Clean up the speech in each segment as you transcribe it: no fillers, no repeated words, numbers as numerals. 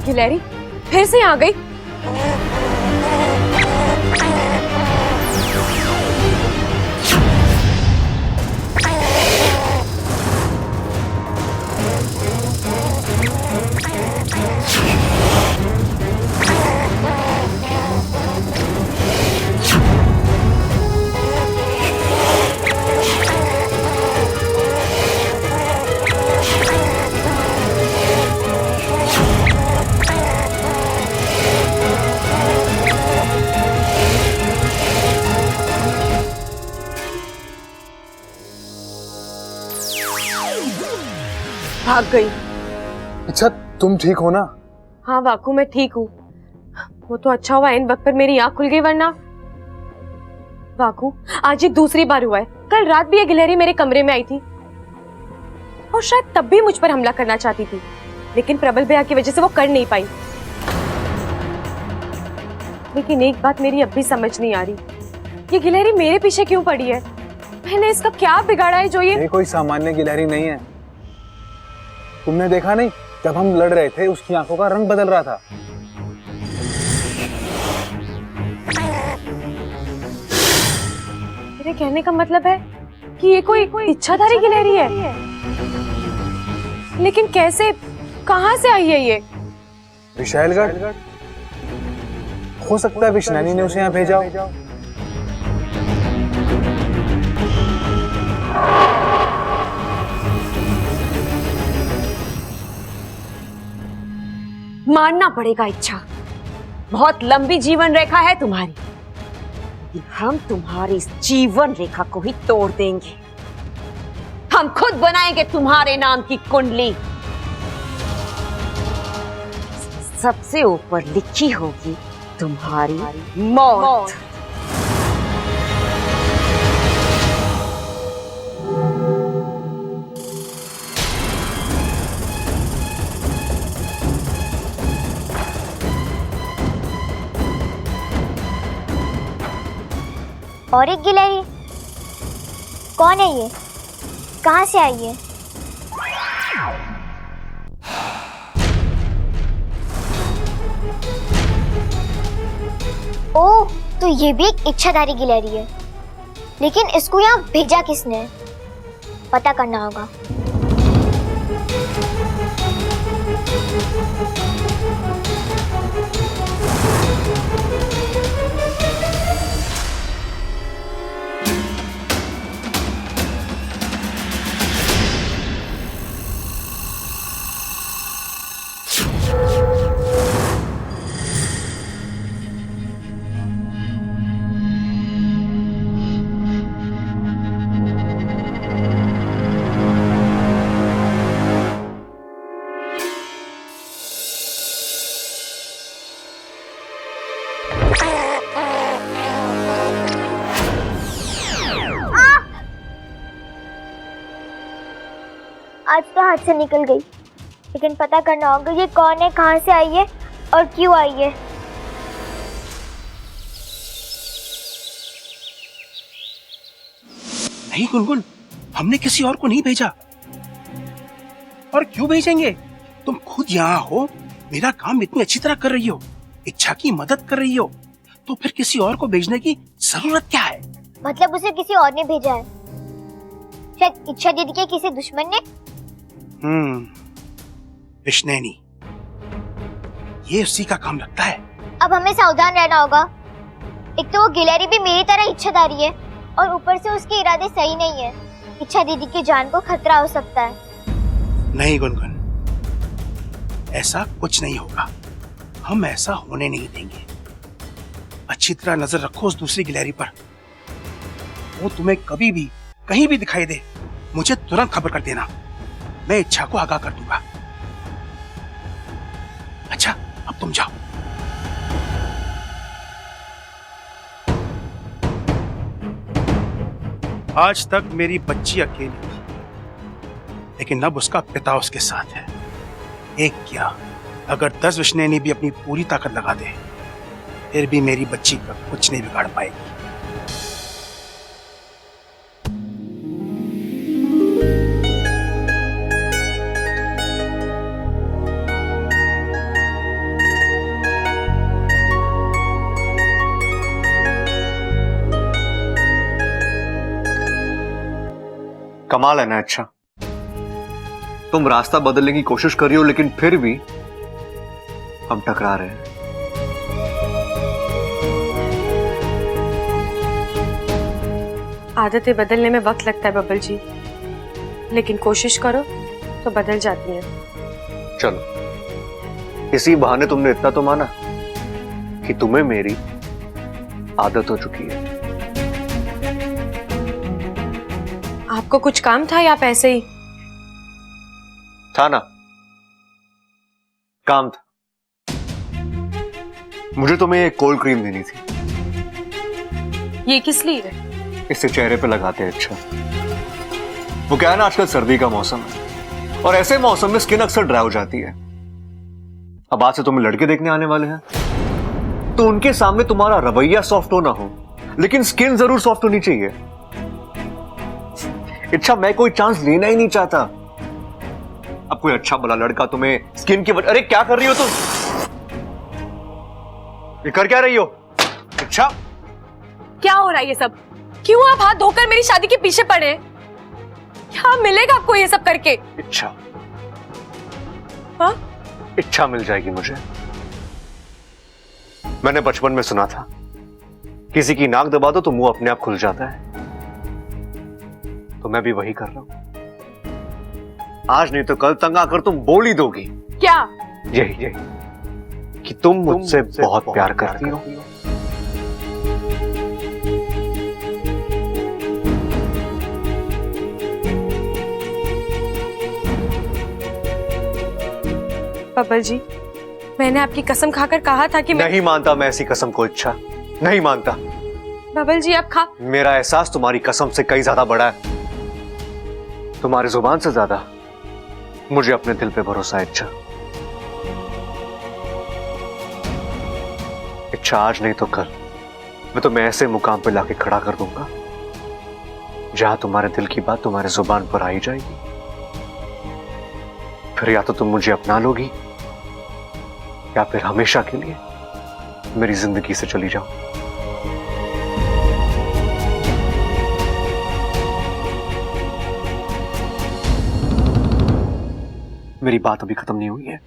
गिलहरी फिर से आ गई। भाग गई। अच्छा तुम ठीक हो ना? हाँ वाकू मैं ठीक हूँ। वो तो अच्छा हुआ इन वक्त पर मेरी आँख खुल गई, वरना। वाकू आज ये दूसरी बार हुआ है। कल रात भी ये गिलहरी मेरे कमरे में आई थी और शायद तब भी मुझ पर हमला करना चाहती थी, लेकिन प्रबल भैया की वजह से वो कर नहीं पाई। लेकिन एक बात मेरी अब भी समझ नहीं आ रही, ये गिलहरी मेरे पीछे क्यों पड़ी है? मैंने इसका क्या बिगाड़ा है जो ये कोई सामान्य गिलहरी नहीं है। तुमने देखा नहीं, जब हम लड़ रहे थे उसकी आंखों का रंग बदल रहा था। मेरे कहने का मतलब है कि ये कोई इच्छाधारी गिलहरी है। लेकिन कैसे, कहां से आई है ये? विशालगढ़। हो सकता है विष्णु ने उसे यहाँ भेजा हो। मानना पड़ेगा इच्छा, बहुत लंबी जीवन रेखा है तुम्हारी। हम तुम्हारी इस जीवन रेखा को ही तोड़ देंगे। हम खुद बनाएंगे तुम्हारे नाम की कुंडली। सबसे ऊपर लिखी होगी तुम्हारी मौत। और एक गिलहरी, कौन है ये? कहाँ से आई है? ओह, तो ये भी एक इच्छाधारी गिलहरी है। लेकिन इसको यहाँ भेजा किसने? पता करना होगा। आज तो हाथ से निकल गई, लेकिन पता करना होगा ये कौन है, कहाँ से आई है और क्यों आई है। नहीं गुनगुन, हमने किसी और को नहीं भेजा। और क्यों भेजेंगे? तुम खुद यहाँ हो, मेरा काम इतनी अच्छी तरह कर रही हो, इच्छा की मदद कर रही हो, तो फिर किसी और को भेजने की जरूरत क्या है? मतलब उसे किसी और ने भेजा है? शायद इच्छा दीदी के किसी दुश्मन ने। विष्णु, ये उसी का काम लगता है। अब हमें सावधान रहना होगा। एक तो वो गिलहरी भी मेरी तरह इच्छाधारी है और ऊपर से उसके इरादे सही नहीं है। इच्छा दीदी की जान को खतरा हो सकता है। नहीं गुनगुन, ऐसा कुछ नहीं होगा। हम ऐसा होने नहीं देंगे। अच्छी तरह नजर रखो उस दूसरी गिलहरी पर। वो तुम्हें कभी भी कहीं भी दिखाई दे, मुझे तुरंत खबर कर देना। मैं इच्छा को आगाह कर दूंगा। अच्छा, अब तुम जाओ। आज तक मेरी बच्ची अकेली थी, लेकिन अब उसका पिता उसके साथ है। एक क्या, अगर 10 विष्णु भी अपनी पूरी ताकत लगा दे, फिर भी मेरी बच्ची का कुछ नहीं बिगाड़ पाएगी। कमाल है ना। अच्छा, तुम रास्ता बदलने की कोशिश कर रही हो लेकिन फिर भी हम टकरा रहे हैं। आदतें बदलने में वक्त लगता है बब्बल जी, लेकिन कोशिश करो तो बदल जाती है। चलो, इसी बहाने तुमने इतना तो माना कि तुम्हें मेरी आदत हो चुकी है। आपको कुछ काम था या आप ऐसे ही? था ना, काम था। मुझे तुम्हें एक कोल्ड क्रीम देनी थी। ये किस लिए? इसे चेहरे पे लगाते हैं। अच्छा, वो क्या है ना, आजकल सर्दी का मौसम है और ऐसे मौसम में स्किन अक्सर ड्राई हो जाती है। अब आज से तुम्हें लड़के देखने आने वाले हैं तो उनके सामने तुम्हारा रवैया सॉफ्ट हो ना हो, लेकिन स्किन जरूर सॉफ्ट होनी चाहिए। अच्छा, मैं कोई चांस लेना ही नहीं चाहता। अब कोई अच्छा भला लड़का तुम्हें स्किन की अरे क्या कर रही हो तुम? ये कर क्या रही हो? अच्छा, क्या हो रहा है ये सब? क्यों आप हाथ धोकर मेरी शादी के पीछे पड़े हैं? क्या मिलेगा आपको ये सब करके? इच्छा, हाँ? इच्छा मिल जाएगी मुझे। मैंने बचपन में सुना था, किसी की नाक दबा दो तो मुंह अपने आप खुल जाता है। तो मैं भी वही कर रहा हूं। आज नहीं तो कल तंग आकर तुम बोल ही दोगी। क्या? यही कि तुम मुझसे बहुत प्यार करती हो। बब्बल जी, मैंने आपकी कसम खाकर कहा था कि नहीं मानता मैं ऐसी कसम को। इच्छा, नहीं मानता। बब्बल जी आप खा। मेरा एहसास तुम्हारी कसम से कई ज्यादा बड़ा है। तुम्हारी जुबान से ज्यादा मुझे अपने दिल पे भरोसा है। इच्छा, इच्छा आज नहीं तो कल मैं तुम्हें ऐसे मुकाम पे लाके खड़ा कर दूंगा जहां तुम्हारे दिल की बात तुम्हारे जुबान पर आ ही जाएगी। फिर या तो तुम मुझे अपना लोगी या फिर हमेशा के लिए मेरी जिंदगी से चली जाओ। मेरी बात अभी खत्म नहीं हुई है।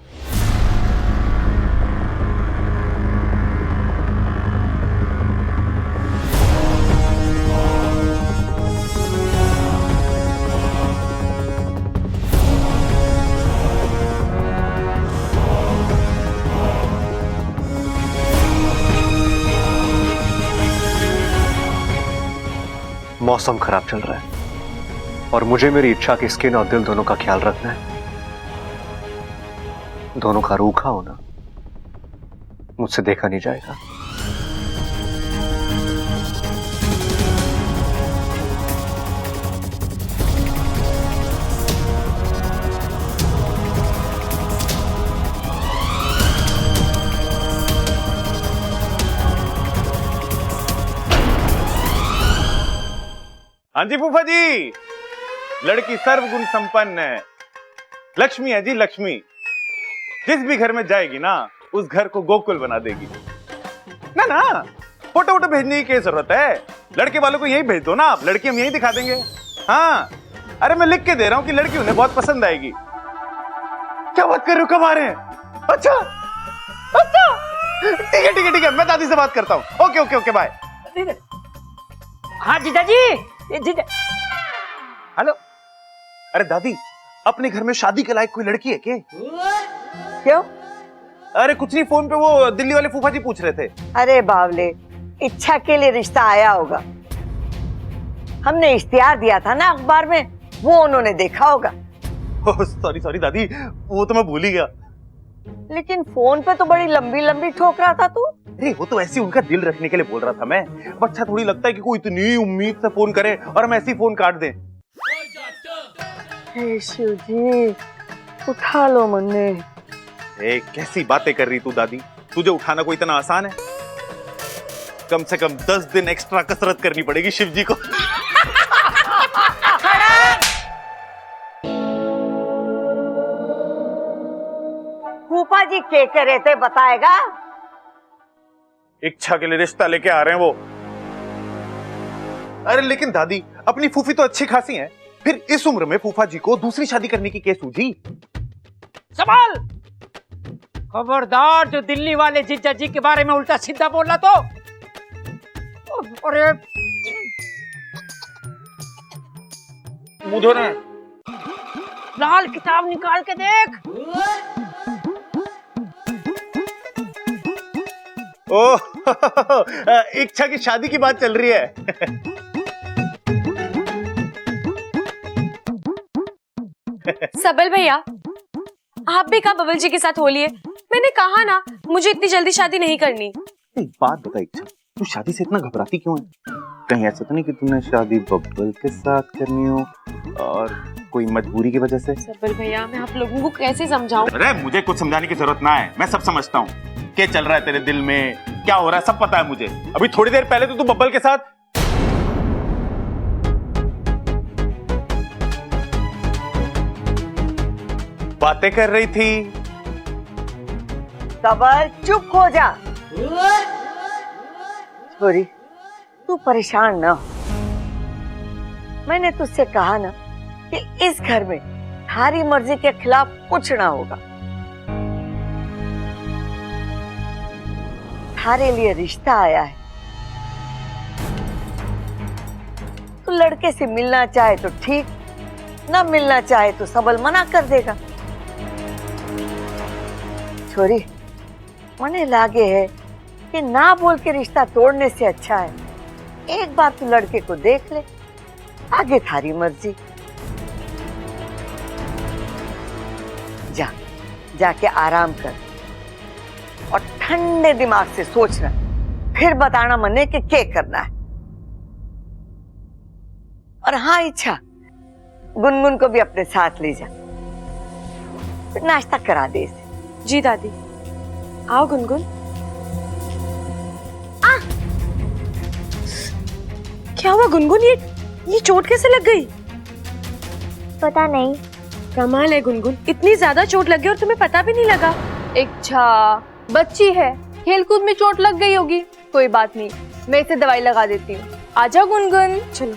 मौसम खराब चल रहा है और मुझे मेरी इच्छा की स्किन और दिल दोनों का ख्याल रखना है। दोनों का रूखा होना मुझसे देखा नहीं जाएगा। हाँ जी फूफा जी, लड़की सर्वगुण संपन्न है, लक्ष्मी है जी लक्ष्मी। जिस भी घर में जाएगी ना उस घर को गोकुल बना देगी। ना ना, फोटो वोटो भेजने की क्या जरूरत है? लड़के वालों को यही भेज दो ना आप, लड़की हम यही दिखा देंगे। हाँ, अरे मैं लिख के दे रहा हूँ कि लड़की उन्हें बहुत पसंद आएगी। क्या बात कर रहे हो, कब आ रहे हैं? अच्छा अच्छा, ठीक है ठीक है ठीक है, मैं दादी से बात करता हूँ। Okay okay okay, bye. हाँ जीजाजी, जीजा। हेलो, अरे दादी, अपने घर में शादी के लायक कोई लड़की है क्या? क्यों? अरे कुछ नहीं, फोन पे वो दिल्ली वाले फूफा जी पूछ रहे थे। अरे बावले, इच्छा के लिए रिश्ता आया होगा। हमने इश्तिहार दिया था ना अखबार में, वो उन्होंने देखा होगा। सॉरी सॉरी दादी, वो तो मैं भूल ही गया। लेकिन फोन पे तो बड़ी लंबी लंबी ठोक रहा था तू। अरे वो तो ऐसे उनका दिल रखने के लिए बोल रहा था मैं। अब अच्छा थोड़ी लगता है कि कोई इतनी उम्मीद से फोन करे और हम ऐसे ही फोन काट दें। हे शिव जी, उठा लो मन्ने। ए, कैसी बातें कर रही तू दादी? तुझे उठाना कोई इतना आसान है? कम से कम 10 दिन एक्स्ट्रा कसरत करनी पड़ेगी शिव जी को। फूफा जी के रहे थे बताएगा? इच्छा के लिए रिश्ता लेके आ रहे हैं वो। अरे लेकिन दादी, अपनी फूफी तो अच्छी खासी हैं, फिर इस उम्र में फूफा जी को दूसरी शादी करने की क्या सूझी? संभाल, खबरदार जो दिल्ली वाले जीजा जी के बारे में उल्टा सीधा बोला तो। अरे मुंह धोना है। लाल किताब निकाल के देख। ओह इच्छा की शादी की बात चल रही है। सबल भैया, आप भी कहा बबल जी के साथ होली है? मैंने कहा ना मुझे इतनी जल्दी शादी नहीं करनी। एक बात बता इच्छा, तू शादी से इतना घबराती क्यों है? कहीं ऐसा तो नहीं कि तूने शादी बब्बल के साथ करनी हो और कोई मजबूरी की वजह से? सबल भैया, मैं आप लोगों को कैसे समझाऊं? अरे मुझे कुछ समझाने की जरूरत ना है, मैं सब समझता हूँ। क्या चल रहा है तेरे दिल में, क्या हो रहा है, सब पता है मुझे। अभी थोड़ी देर पहले तो तू बब्बल के साथ बातें कर रही थी। सबल चुप हो जा। छोरी, तू परेशान ना हो। मैंने तुझसे कहा ना कि इस घर में थारी मर्जी के खिलाफ कुछ ना होगा। थारे लिए रिश्ता आया है, तू लड़के से मिलना चाहे तो ठीक, ना मिलना चाहे तो सबल मना कर देगा। छोरी, मने लागे है कि ना बोल के रिश्ता तोड़ने से अच्छा है एक बार तू लड़के को देख ले, आगे थारी मर्जी। जा, जाके आराम कर और ठंडे दिमाग से सोचना, फिर बताना मने कि क्या करना है। और हाँ इच्छा, गुनगुन को भी अपने साथ ले जा, फिर नाश्ता करा दे इसे। जी दादी। आओ गुनगुन। क्या हुआ गुनगुन? ये चोट कैसे लग गई? पता नहीं। कमाल है गुनगुन, इतनी ज्यादा चोट लग गई और तुम्हें पता भी नहीं लगा। इच्छा बच्ची है, खेलकूद में चोट लग गई होगी। कोई बात नहीं, मैं इसे दवाई लगा देती हूँ। आजा गुनगुन। चलो।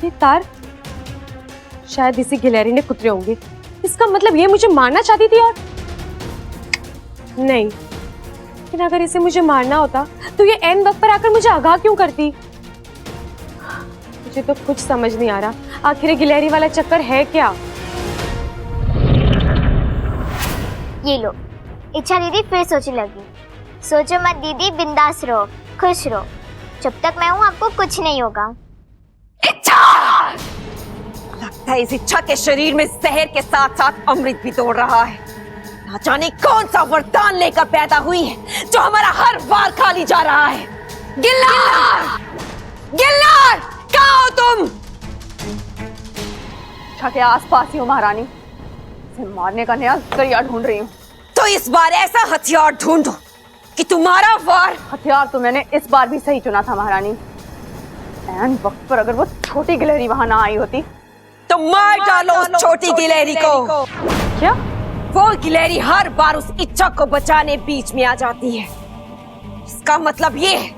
ये तार शायद इसी गिलहरी ने कुतरे होंगे। इसका मतलब ये मुझे मारना चाहती थी। और नहीं, लेकिन अगर इसे मुझे मारना होता तो ये एन वक्त पर आकर मुझे आगाह क्यों करती? मुझे तो कुछ समझ नहीं आ रहा, आखिर ये गिलहरी वाला चक्कर है क्या? ये लो, इच्छा दीदी फिर सोचने लगी। सोचो मत दीदी, बिंदास रहो, खुश रहो। जब तक मैं हूँ आपको कुछ नहीं होगा। इच्छा! लगता है इस इच्छा के शरीर में जहर के साथ साथ अमृत भी दौड़ रहा है। ना जाने कौन सा वरदान लेकर पैदा हुई है जो हमारा हर वार खा ली जा रहा है। गिल्लार! गिल्लार! कहाँ हो तुम? इच्छा के आसपास ही हो महारानी, इसे मारने का नया जरिया ढूंढ रही हूँ। तो इस बार ऐसा हथियार ढूंढो कि तुम्हारा वार। हथियार तो मैंने इस बार भी सही चुना था महारानी। ऐन वक्त पर अगर वो छोटी गिलहरी वहां ना आई होती तो मार डालो उस छोटी गिलहरी को। क्या? वो गिलहरी हर बार उस इच्छा को बचाने बीच में आ जाती है। इसका मतलब ये है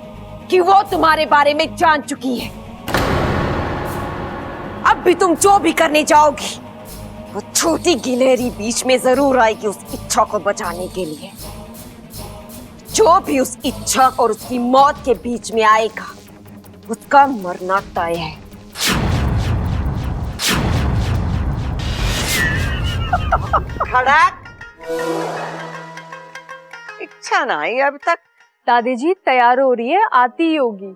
कि वो तुम्हारे बारे में जान चुकी है। अब भी तुम जो भी करने जाओगी, वो छोटी गिलहरी बीच में जरूर आएगी उस इच्छा को बचाने के लिए। जो भी उस इच्छा और उसकी मौत के बीच में आएगा, उसका मरना तय है। खड़क! इच्छा ना आई अब तक। दादी जी तैयार हो रही है, आती ही होगी।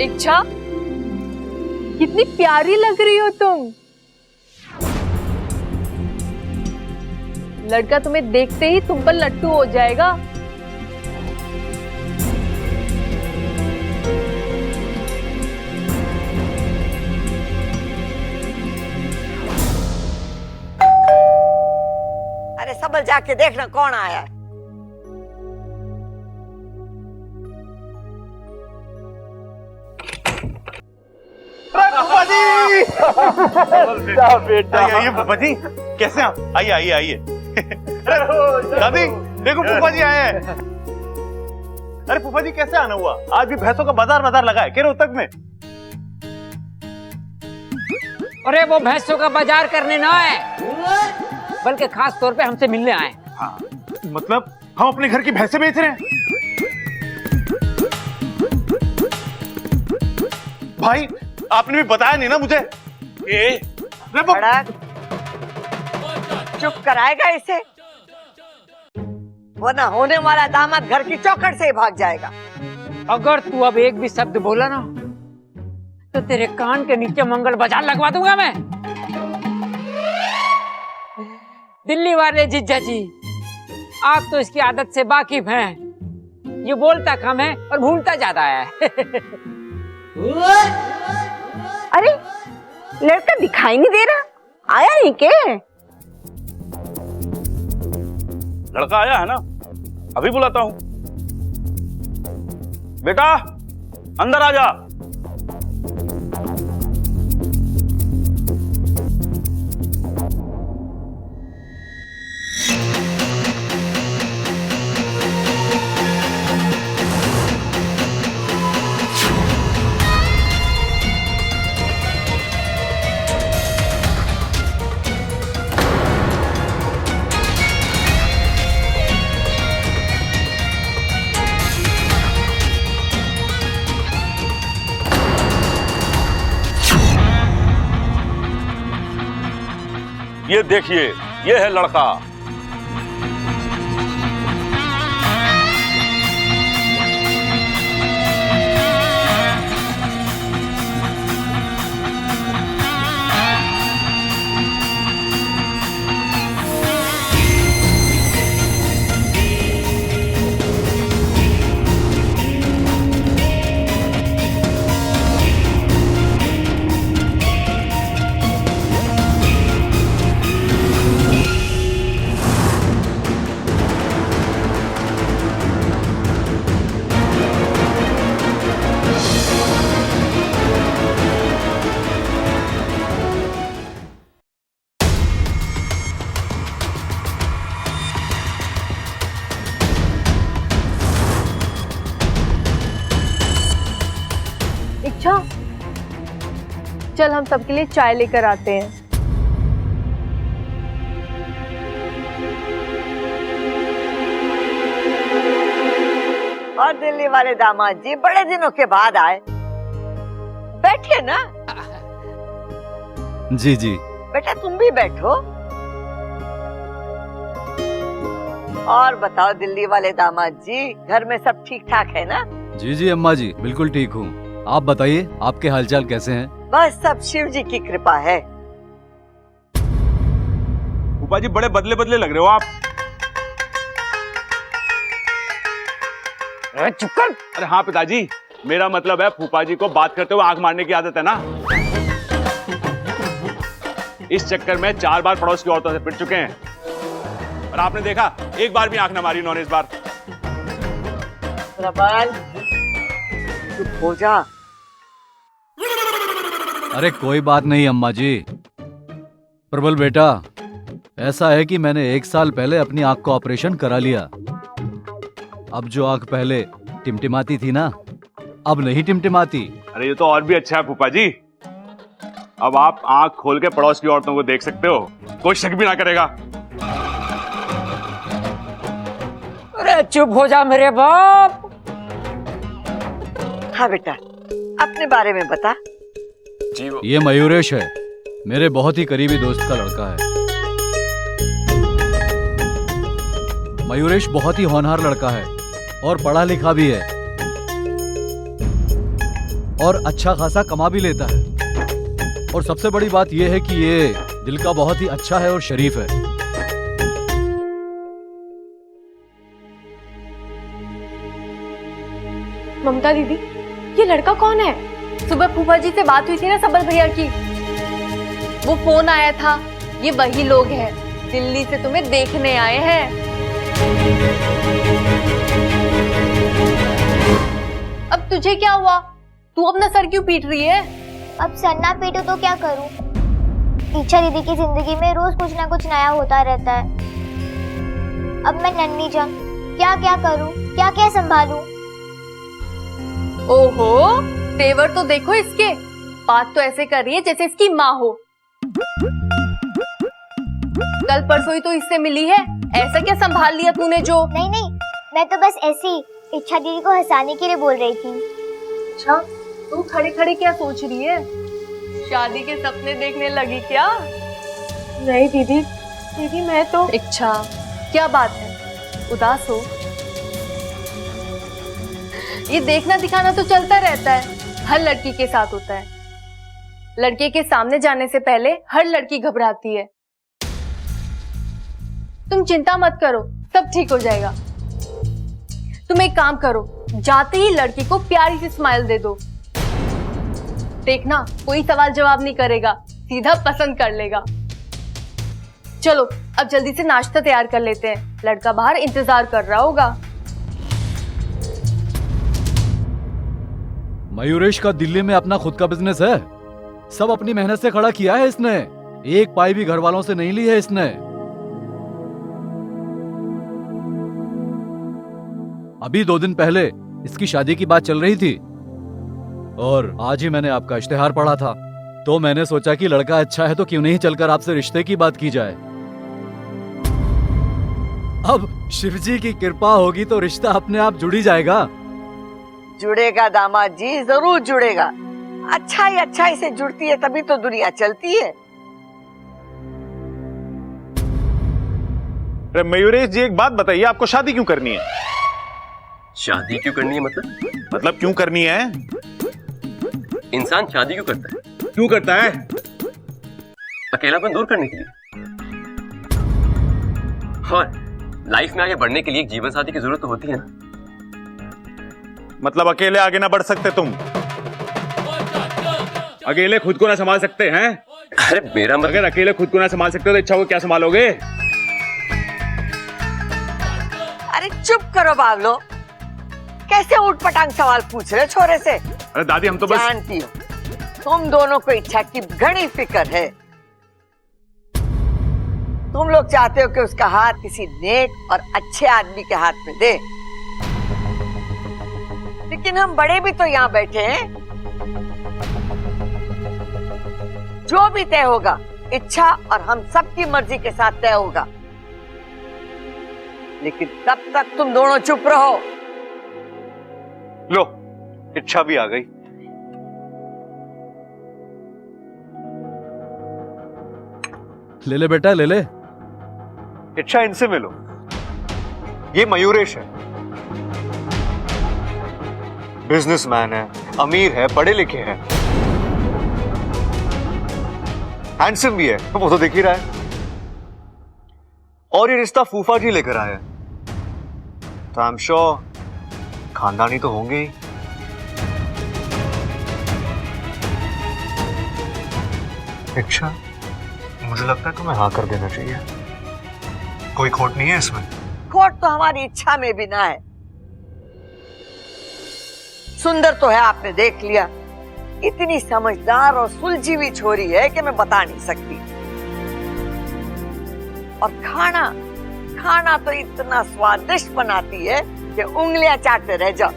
इच्छा, कितनी प्यारी लग रही हो तुम। लड़का तुम्हें देखते ही तुम पर लट्टू हो जाएगा। अरे सबल जाके देखना कौन आया है। बेटा आइए फूफा जी, कैसे आप? आइए आइए आइए। दादी देखो फूफा जी आए हैं। अरे फूफा जी कैसे आना हुआ? आज भी भैंसों का बाजार लगा है रोहतक में। अरे वो भैंसों का बाजार करने ना आए, बल्कि खास तौर पे हमसे मिलने आए। हाँ, मतलब हम अपने घर की भैंसें बेच रहे हैं। भाई आपने भी बताया नहीं ना मुझे। चुप कराएगा इसे, वो ना होने वाला दामाद घर की चौखट से ही भाग जाएगा। अगर तू अब एक भी शब्द बोला ना तो तेरे कान के नीचे मंगल बाजार लगवा दूंगा मैं। दिल्ली वाले जीजा जी, आप तो इसकी आदत से वाकिफ हैं। ये बोलता कम है और भूलता ज्यादा है। अरे लड़का दिखाई नहीं दे रहा, आया नहीं के? लड़का आया है ना, अभी बुलाता हूं। बेटा अंदर आ जा। ये देखिए, ये है लड़का। चल हम सबके लिए चाय लेकर आते हैं। और दिल्ली वाले दामाद जी बड़े दिनों के बाद आए, बैठिए ना। जी जी। बेटा तुम भी बैठो। और बताओ दिल्ली वाले दामाद जी, घर में सब ठीक ठाक है ना? जी जी अम्मा जी, बिल्कुल ठीक हूँ। आप बताइए, आपके हालचाल कैसे हैं? बस सब शिव जी की कृपा है। फूफा जी बड़े बदले बदले लग रहे हो आप। चुप कर। अरे हाँ पिताजी, मेरा मतलब है फूफा जी को बात करते हुए आंख मारने की आदत है ना। इस चक्कर में 4 बार पड़ोस की औरतों से पिट चुके हैं और आपने देखा एक बार भी आंख ना मारी उन्होंने इस बार। प्रबल चुप हो जा। अरे कोई बात नहीं अम्मा जी। प्रबल बेटा, ऐसा है कि मैंने 1 साल पहले अपनी आंख का ऑपरेशन करा लिया। अब जो आंख पहले टिमटिमाती थी ना, अब नहीं टिमटिमाती। अरे ये तो और भी अच्छा है फूफा जी, अब आप आंख खोल के पड़ोस की औरतों को देख सकते हो, कोई शक भी ना करेगा। अरे चुप हो जा मेरे बाप। हाँ बेटा, अपने बारे में बता। ये मयूरेश है, मेरे बहुत ही करीबी दोस्त का लड़का है। मयूरेश बहुत ही होनहार लड़का है और पढ़ा लिखा भी है और अच्छा खासा कमा भी लेता है। और सबसे बड़ी बात यह है कि ये दिल का बहुत ही अच्छा है और शरीफ है। ममता दीदी, ये लड़का कौन है? सुबह फूफा जी से बात हुई थी ना सबल भैया की, वो फोन आया था। ये वही लोग हैं, दिल्ली से तुम्हें देखने आए हैं। अब तुझे क्या हुआ? तू अपना सर क्यों पीट रही है? अब सर ना पीटू तो क्या करूं? इच्छा दीदी की जिंदगी में रोज कुछ ना कुछ नया होता रहता है। अब मैं नन्ही जान क्या क्या करूं, क्या क्या संभालूं? ओहो, तेवर तो देखो इसके, बात तो ऐसे कर रही है जैसे इसकी माँ हो। कल परसों ही तो इससे मिली है, ऐसा क्या संभाल लिया तूने जो? नहीं नहीं, मैं तो बस ऐसी इच्छा दीदी को हंसाने के लिए बोल रही थी। अच्छा, तू खड़े खड़े क्या सोच रही है? शादी के सपने देखने लगी क्या? नहीं दीदी, दीदी मैं तो। इच्छा, क्या बात है, उदास हो? ये देखना दिखाना तो चलता रहता है, हर लड़की के साथ होता है। लड़के के सामने जाने से पहले हर लड़की घबराती है। तुम चिंता मत करो, सब ठीक हो जाएगा। तुम एक काम करो, जाते ही लड़की को प्यारी सी स्माइल दे दो। देखना कोई सवाल जवाब नहीं करेगा, सीधा पसंद कर लेगा। चलो अब जल्दी से नाश्ता तैयार कर लेते हैं, लड़का बाहर इंतजार कर रहा होगा। मयूरेश का दिल्ली में अपना खुद का बिजनेस है, सब अपनी मेहनत से खड़ा किया है इसने, एक पाई भी घर वालों से नहीं ली है इसने। अभी 2 दिन पहले इसकी शादी की बात चल रही थी और आज ही मैंने आपका इश्तेहार पढ़ा था, तो मैंने सोचा कि लड़का अच्छा है तो क्यों नहीं चलकर आपसे रिश्ते की बात की जाए। अब शिवजी की कृपा होगी तो रिश्ता अपने आप जुड़ ही जाएगा। जुड़ेगा दामाद जी, जरूर जुड़ेगा। अच्छाई से जुड़ती है तभी तो दुनिया चलती है। अरे मयूरेश जी, एक बात बताइए, आपको शादी क्यों करनी है? शादी क्यों करनी है? मतलब क्यों करनी है? इंसान शादी क्यों करता है? क्यों करता है? अकेलापन दूर करने के लिए और लाइफ में आगे बढ़ने के लिए एक जीवन साथी की जरूरत तो होती है ना। मतलब अकेले आगे ना बढ़ सकते तुम? अकेले खुद को ना संभाल सकते हैं? अरे मेरा मतलब, अगर अकेले खुद को ना संभाल सकते तो इच्छा को क्या संभालोगे? अरे चुप करो बावलो, कैसे उठपटांग सवाल पूछ रहे छोरे से? अरे दादी, हम तो बस जानती हो तुम दोनों को इच्छा की घनी फिक्र है। तुम लोग चाहते हो कि उसका हाथ किसी नेक और अच्छे आदमी के हाथ में दे, लेकिन हम बड़े भी तो यहाँ बैठे हैं। जो भी तय होगा इच्छा और हम सबकी मर्जी के साथ तय होगा, लेकिन तब तक तुम दोनों चुप रहो। लो, इच्छा भी आ गई। ले ले बेटा, ले ले। इच्छा, इनसे मिलो। ये मयूरेश है, बिजनेसमैन है, अमीर है, पढ़े लिखे है, हैंडसम भी है, वो तो दिख ही रहा है। और ये रिश्ता फूफा जी लेकर आए हैं, तो आई एम श्योर खानदानी तो होंगे ही। इच्छा, मुझे लगता है तुम्हें हाँ कर देना चाहिए, कोई खोट नहीं है इसमें। खोट तो हमारी इच्छा में भी ना है। सुंदर तो है, आपने देख लिया, इतनी समझदार और सुलझी हुई छोरी है कि मैं बता नहीं सकती। और खाना तो इतना स्वादिष्ट बनाती है कि उंगलियां चाटते रह जाओ।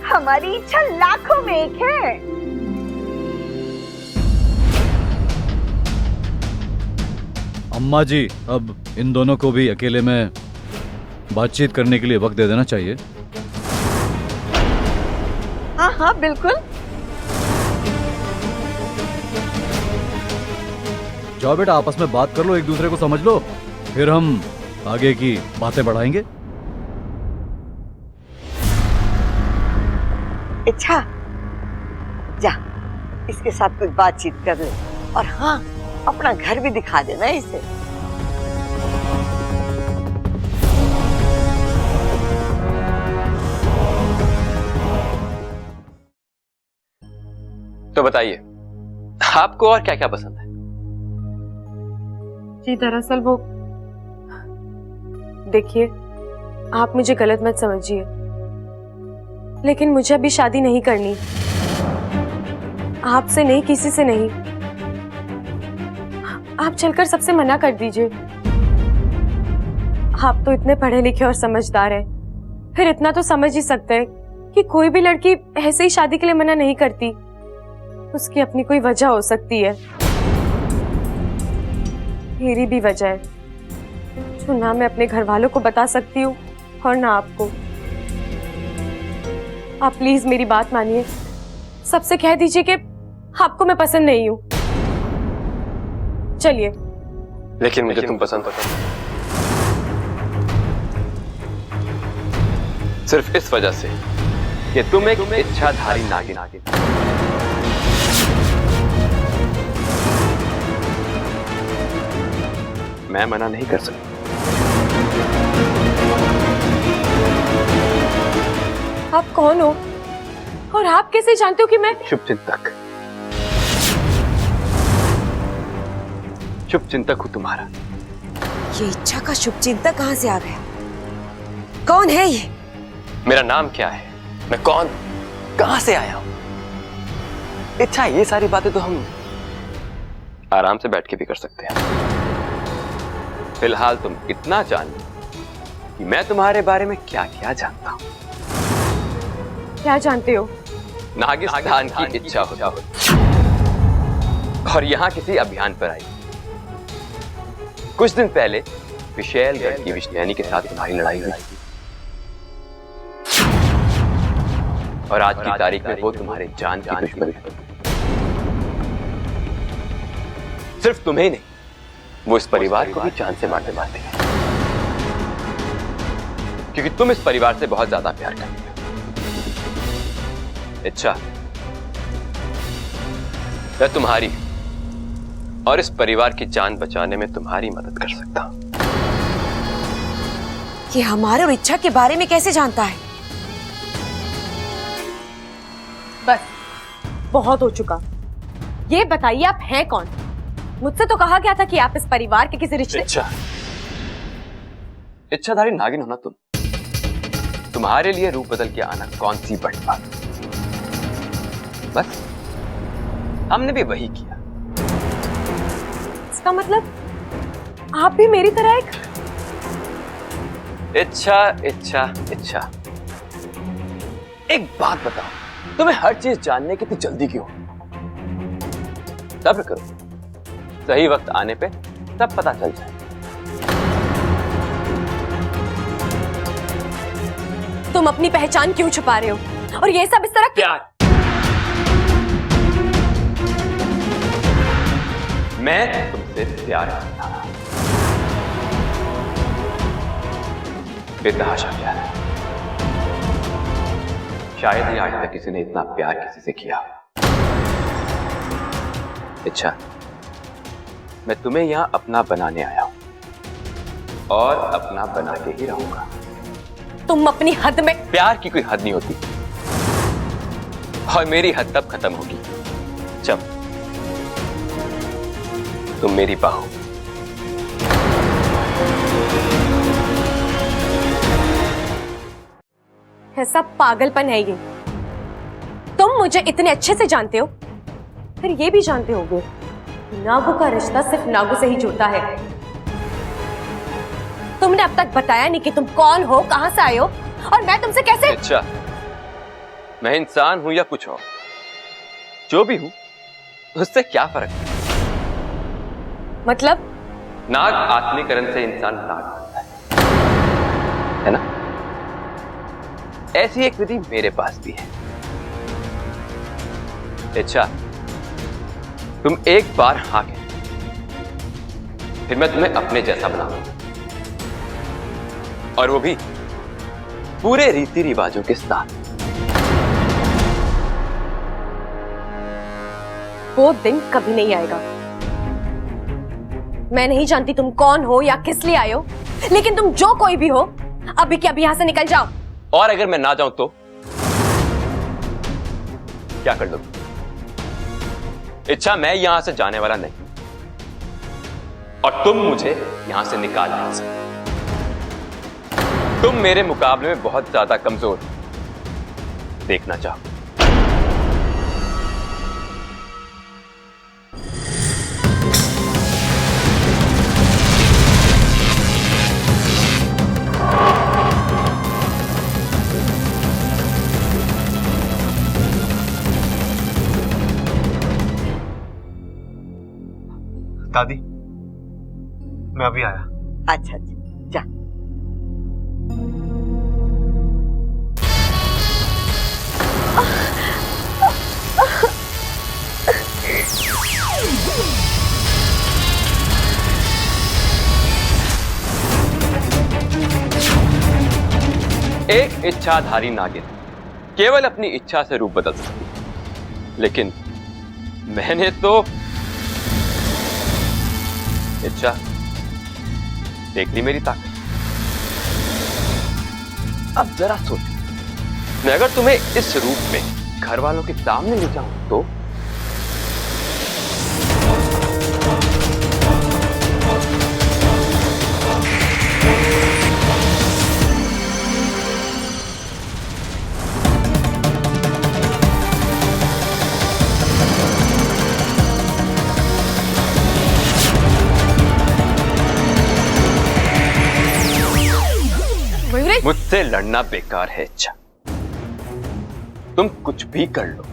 हमारी इच्छा लाखों में एक है। अम्मा जी, अब इन दोनों को भी अकेले में बातचीत करने के लिए वक्त दे देना चाहिए। हाँ हाँ बिल्कुल। जाओ बेटा, आपस में बात कर लो, एक दूसरे को समझ लो, फिर हम आगे की बातें बढ़ाएंगे। इच्छा, जा इसके साथ कुछ बातचीत कर ले, और हाँ, अपना घर भी दिखा देना इसे। तो बताइए, आपको और क्या क्या पसंद है? जी दरअसल वो, देखिए, आप मुझे गलत मत समझिए, लेकिन मुझे अभी शादी नहीं करनी, आपसे नहीं, किसी से नहीं। आप चलकर सबसे मना कर दीजिए। आप तो इतने पढ़े लिखे और समझदार हैं, फिर इतना तो समझ ही सकते हैं कि कोई भी लड़की ऐसे ही शादी के लिए मना नहीं करती, उसकी अपनी कोई वजह हो सकती है। मेरी भी वजह है, जो ना मैं अपने घर वालों को बता सकती हूँ और ना आपको। आप प्लीज मेरी बात मानिए, सबसे कह दीजिए कि आपको मैं पसंद नहीं हूँ। चलिए। लेकिन मुझे तुम पसंद हो, सिर्फ इस वजह से कि तुम एक इच्छाधारी नागिन। मैं मना नहीं कर सकता। आप कौन हो और आप कैसे जानते हो कि मैं? शुभचिंतक, शुभचिंतक हूं तुम्हारा। ये इच्छा का शुभचिंतक कहां से आ गया? कौन है ये? मेरा नाम क्या है, मैं कौन, कहां से आया हूं? इच्छा, ये सारी बातें तो हम आराम से बैठ के भी कर सकते हैं। फिलहाल तुम इतना जान लो कि मैं तुम्हारे बारे में क्या क्या जानता हूं। क्या जानते हो? नागिस्तान की इच्छा हो और यहां किसी अभियान पर आई। कुछ दिन पहले विशैलगढ़ की विष्णुयानी के साथ तुम्हारी लड़ाई हुई और आज की तारीख में वो तुम्हारे जान की दुश्मन है। सिर्फ तुम्हें नहीं, वो इस परिवार को भी जान से मारते मारते हैं, क्योंकि तुम इस परिवार से बहुत ज्यादा प्यार करते हो। इच्छा, मैं तुम्हारी और इस परिवार की जान बचाने में तुम्हारी मदद कर सकता हूं। ये हमारे और इच्छा के बारे में कैसे जानता है? बस बहुत हो चुका। ये बताइए आप हैं कौन? मुझसे तो कहा गया था कि आप इस परिवार के किसी रिश्ते। इच्छाधारी नागिन होना तुम्हारे लिए रूप बदल के आना कौन सी बड़ी बात। बस हमने भी वही किया। इसका मतलब आप भी मेरी तरह एक इच्छा। एक बात बताओ, तुम्हें हर चीज जानने की इतनी जल्दी क्यों? सब्र करो, सही वक्त आने पे सब पता चल जाए। तुम अपनी पहचान क्यों छुपा रहे हो और ये सब इस तरह प्यार, मैं तुमसे प्यार करता हूं, बेतहाशा प्यार। शायद ही आज तक किसी ने इतना प्यार किसी से किया। अच्छा, मैं तुम्हें यहां अपना बनाने आया हूं और अपना बना के ही रहूंगा। तुम अपनी हद में। प्यार की कोई हद नहीं होती और मेरी हद तब खत्म होगी जब तुम मेरी बाहों। ऐसा पागलपन है ये। तुम मुझे इतने अच्छे से जानते हो, फिर ये भी जानते होगे नागू का रिश्ता सिर्फ नागू से ही जुड़ता है। तुमने अब तक बताया नहीं कि तुम कौन हो, कहां से आए हो और मैं तुमसे कैसे। अच्छा, मैं इंसान हूं या कुछ और, जो भी हूं उससे क्या फर्क है? मतलब? नाग आत्मीकरण से इंसान नाग बनता है ना? ऐसी एक विधि मेरे पास भी है। अच्छा, तुम एक बार हाँ कह, फिर मैं तुम्हें अपने जैसा बनाऊंगा, और वो भी पूरे रीति रिवाजों के साथ। वो दिन कभी नहीं आएगा। मैं नहीं जानती तुम कौन हो या किस लिए आए हो, लेकिन तुम जो कोई भी हो, अभी के अभी यहां से निकल जाओ। और अगर मैं ना जाऊं तो क्या कर लोगे? इच्छा, मैं यहां से जाने वाला नहीं और तुम मुझे यहां से निकाल नहीं सकते। तुम मेरे मुकाबले में बहुत ज्यादा कमजोर हो। देखना चाहो दादी, मैं अभी आया। अच्छा अच्छा, जा। एक इच्छाधारी नागिन केवल अपनी इच्छा से रूप बदल सकती है, लेकिन मैंने तो इच्छा देख ली मेरी ताकत। अब जरा सोचो, मैं अगर तुम्हें इस रूप में घर वालों के सामने ले जाऊं तो? मुझसे लड़ना बेकार है इच्छा। तुम कुछ भी कर लो,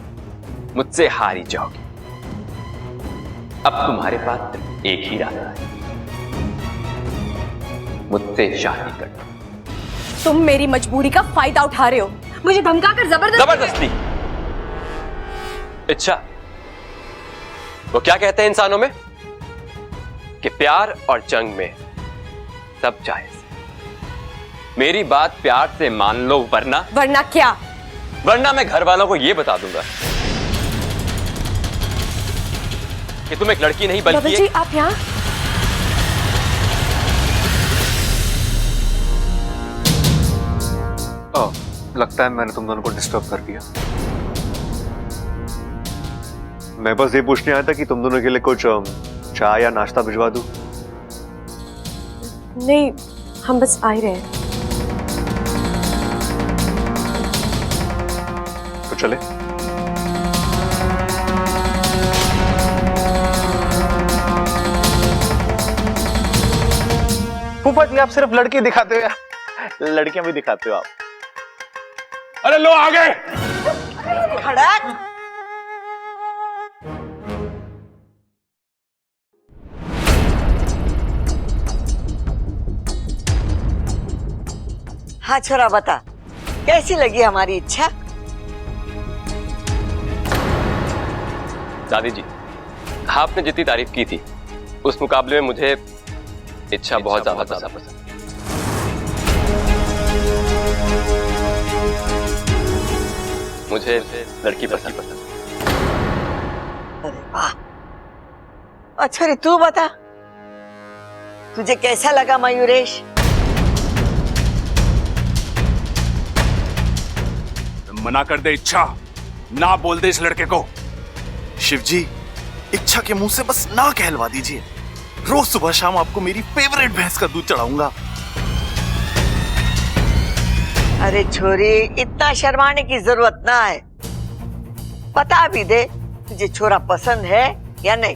मुझसे हारी जाओगी। अब तुम्हारे पास सिर्फ एक ही रास्ता है, मुझसे शादी कर लो। तुम मेरी मजबूरी का फायदा उठा रहे हो, मुझे धमकाकर जबरदस्ती। इच्छा, वो क्या कहते हैं इंसानों में कि प्यार और जंग में सब जायज। मेरी बात प्यार से मान लो, वरना क्या? वरना मैं घर वालों को यह बता दूंगा कि तुम एक लड़की नहीं बल्कि जी, आप यहाँ? लगता है मैंने तुम दोनों को डिस्टर्ब कर दिया। मैं बस ये पूछने आया था कि तुम दोनों के लिए कुछ चाय या नाश्ता भिजवा दूं? नहीं, हम बस आ ही रहे हैं। तो चले। फूफा जी, आप सिर्फ लड़की दिखाते हो या लड़कियां भी दिखाते हो आप? अरे लो आ गए। ข खड़क। เ खड़क। ฮ้ย खड़क। เ हाँ छोरा बता, कैसी लगी हमारी इच्छा? दादी जी, आपने जितनी तारीफ की थी उस मुकाबले में मुझे इच्छा बहुत ज्यादा पसंद। मुझे लड़की पसंद। अरे वाह। अच्छा रे तू बता, तुझे कैसा लगा मयूरेश? मना कर दे इच्छा, ना बोल दे इस लड़के को। शिव जी, इच्छा के मुंह से बस ना कहलवा दीजिए। रोज सुबह शाम आपको मेरी फेवरेट भैंस का दूध चढ़ाऊंगा। अरे छोरी, इतना शर्माने की जरूरत ना है। बता भी दे तुझे छोरा पसंद है या नहीं।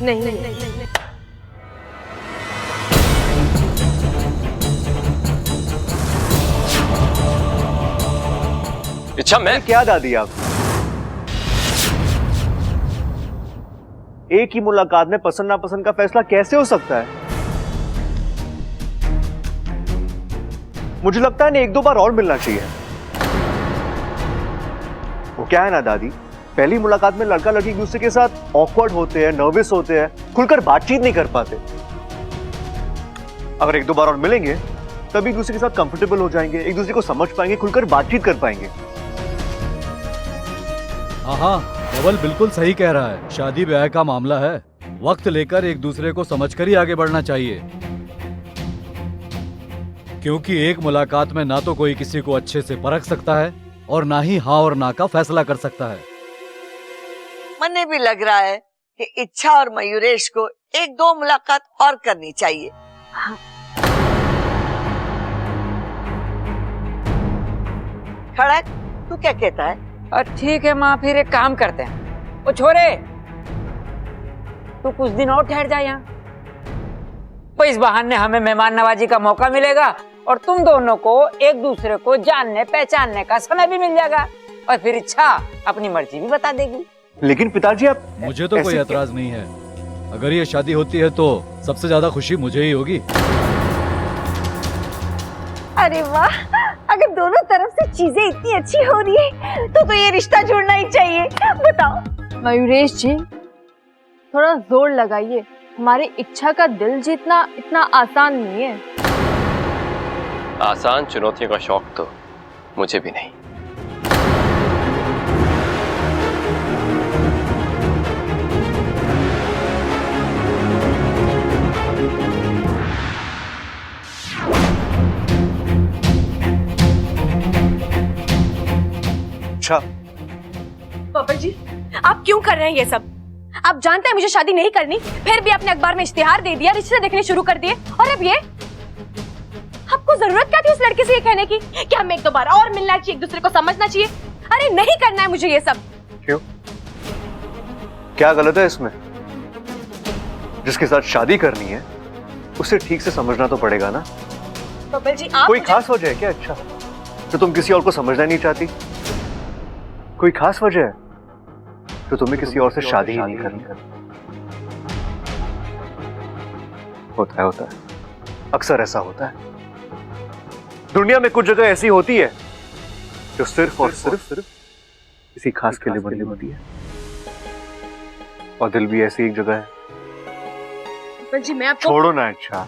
नहीं। इच्छा मैं क्या दादी आप? एक ही मुलाकात में पसंद नापसंद का फैसला कैसे हो सकता है? मुझे लगता है ना, एक दो बार और मिलना चाहिए। वो क्या है ना दादी, पहली मुलाकात में लड़का लड़की एक दूसरे के साथ ऑकवर्ड होते हैं, नर्वस होते हैं, खुलकर बातचीत नहीं कर पाते। अगर एक दो बार और मिलेंगे तभी एक दूसरे के साथ कंफर्टेबल हो जाएंगे, एक दूसरे को समझ पाएंगे, खुलकर बातचीत कर पाएंगे। हाँ, धवल बिल्कुल सही कह रहा है। शादी ब्याह का मामला है, वक्त लेकर एक दूसरे को समझकर ही आगे बढ़ना चाहिए। क्योंकि एक मुलाकात में ना तो कोई किसी को अच्छे से परख सकता है और ना ही हाँ और ना का फैसला कर सकता है। मने भी लग रहा है कि इच्छा और मयूरेश को एक दो मुलाकात और करनी चाहिए। खड़क, तू क्या कहता है? और ठीक है माँ, फिर एक काम करते हैं। ओ छोरे, तू कुछ दिन और ठहर जा यहाँ। तो इस बहाने हमें मेहमान नवाजी का मौका मिलेगा और तुम दोनों को एक दूसरे को जानने पहचानने का समय भी मिल जाएगा, और फिर इच्छा अपनी मर्जी भी बता देगी। लेकिन पिताजी आप, मुझे तो कोई एतराज नहीं है। अगर ये शादी होती है तो सबसे ज्यादा खुशी मुझे ही होगी। अरे वाह, अगर दोनों तरफ से चीजें इतनी अच्छी हो रही है तो ये रिश्ता जुड़ना ही चाहिए। बताओ मयूरेश जी, थोड़ा जोर लगाइए। हमारी इच्छा का दिल जीतना इतना आसान नहीं है। आसान चुनौतियों का शौक तो मुझे भी नहीं। अच्छा पापा जी, आप क्यों कर रहे हैं ये सब? आप जानते हैं मुझे शादी नहीं करनी, फिर भी आपने अखबार में इश्तिहार दे दिया, रिश्ते देखने शुरू कर दिए, और अब ये? आपको जरूरत क्या थी उस लड़के से ये कहने की कि हमें एक दो बार और मिलना चाहिए, एक दूसरे को समझना चाहिए? अरे नहीं करना है मुझे ये सब। क्यों? क्या गलत है इसमें? जिसके साथ शादी करनी है उसे ठीक से समझना तो पड़ेगा ना। पापा जी, आप कोई खास वजह है क्या अच्छा तो तुम किसी और को समझना नहीं चाहती? कोई खास वजह है तो तुम्हें किसी और से शादी ही नहीं करनी? होता है, अक्सर ऐसा होता है। दुनिया में कुछ जगह ऐसी होती है जो सिर्फ और सिर्फ किसी खास के लिए बनी होती है, और दिल भी ऐसी एक जगह है। पापा जी, मैं आपको छोड़ो ना अच्छा,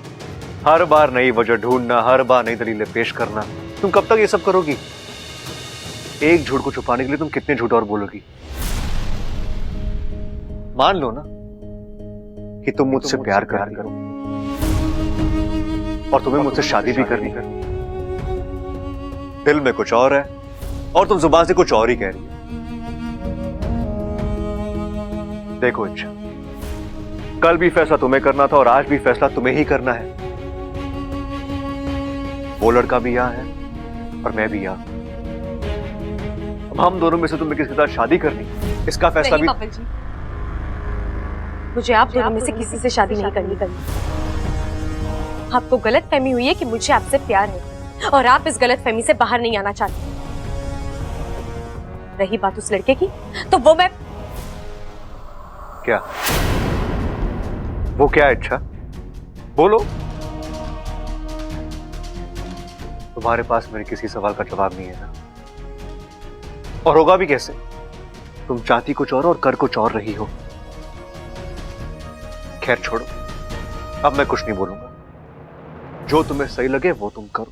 हर बार नई वजह ढूंढना, हर बार नई दलीलें पेश करना। तुम कब तक ये सब करोगी? एक झूठ को छुपाने के लिए तुम कितने झूठ और बोलोगी? मान लो ना कि तुम मुझसे प्यार कर करो और तुम्हें मुझसे शादी भी करनी है। दिल में कुछ और है और तुम जुबान से कुछ और ही कह रही हो। देखो इच्छा, कल भी फैसला तुम्हें करना था और आज भी फैसला तुम्हें ही करना है। वो लड़का भी यहाँ है और मैं भी यहाँ। अब हम दोनों में से तुम्हें किसके साथ शादी करनी, इसका फैसला भी। पापा जी, मुझे आप दोनों में से किसी से शादी नहीं करनी। आपको गलत फहमी हुई है कि मुझे आपसे प्यार है और आप इस गलत फहमी से बाहर नहीं आना चाहते। रही बात उस लड़के की, तो वो मैं क्या? वो क्या इच्छा? बोलो। तुम्हारे पास मेरे किसी सवाल का जवाब नहीं है ना, और होगा भी कैसे? तुम चाहती कुछ और कर कुछ और रही हो। खैर छोड़ो, अब मैं कुछ नहीं बोलूंगा। जो तुम्हें सही लगे वो तुम करो।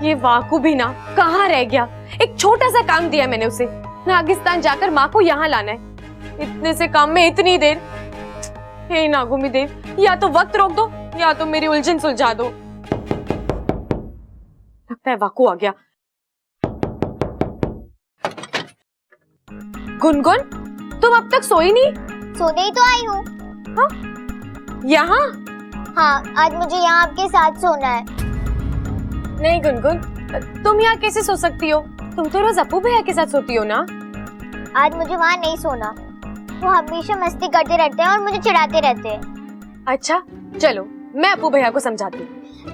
ये वाकू भी ना कहाँ रह गया। एक छोटा सा काम दिया मैंने उसे, नागिस्तान जाकर माँ को यहाँ लाना है। इतने से काम में इतनी देर। हे नागुमी देव, या तो वक्त रोक दो या तो मेरी उलझन सुलझा दो। लगता है वाकू आ गया। गुनगुन, तुम अब तक सोई नहीं? सोने ही तो आई हूँ। हाँ? यहाँ? हाँ, आज मुझे यहाँ आपके साथ सोना है। नहीं गुनगुन, तुम यहाँ कैसे सो सकती हो? तुम तो रोज अपू भैया के साथ सोती हो ना। आज मुझे वहाँ नहीं सोना। वो हमेशा मस्ती करते रहते हैं और मुझे चिढ़ाते रहते हैं। अच्छा चलो, मैं अपू भैया को समझाती हूँ।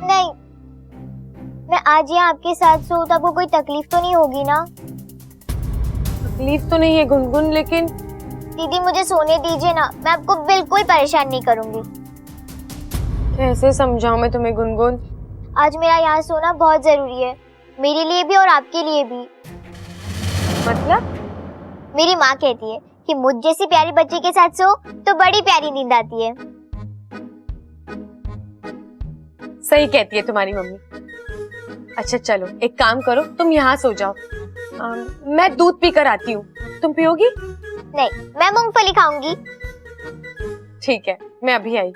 नहीं, मैं आज यहाँ आपके साथ सोऊं तो आपको कोई तकलीफ तो नहीं होगी ना? तकलीफ तो नहीं है गुनगुन, लेकिन दीदी मुझे सोने दीजिए ना, मैं आपको बिल्कुल परेशान नहीं करूंगी। कैसे समझाऊं मैं तुम्हें गुनगुन? आज मेरा यहाँ सोना बहुत जरूरी है, मेरे लिए भी और आपके लिए भी। मतलब? मेरी माँ कहती है कि मुझ जैसी प्यारी बच्ची के साथ सो तो बड़ी प्यारी नींद आती है। सही कहती है तुम्हारी मम्मी। अच्छा चलो, एक काम करो, तुम यहाँ सो जाओ। मैं दूध पी कर आती हूँ, तुम पियोगी? नहीं, मैं मूंगफली खाऊंगी। ठीक है, मैं अभी आई।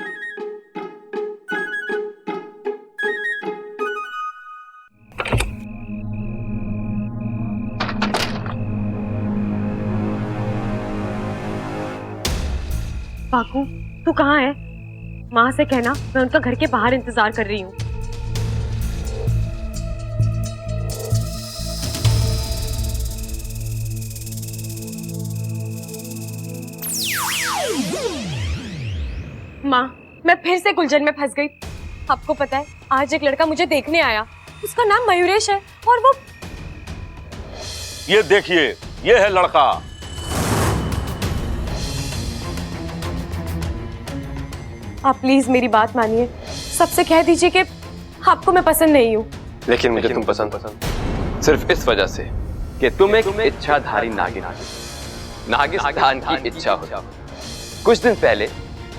बाकू, तू कहाँ है? माँ से कहना मैं उनका घर के बाहर इंतजार कर रही हूँ। माँ, मैं फिर से गुलजन में फंस गई। आपको पता है, आज एक लड़का मुझे देखने आया। उसका नाम मयूरेश है और वो ये देखिए, ये है लड़का। आप प्लीज मेरी बात मानिए, सबसे कह दीजिए कि आपको मैं पसंद नहीं हूँ। लेकिन मुझे तुम पसंद सिर्फ इस वजह से कि तुम एक इच्छाधारी नागिन नागिस्तान की इच्छा हो। कुछ दिन पहले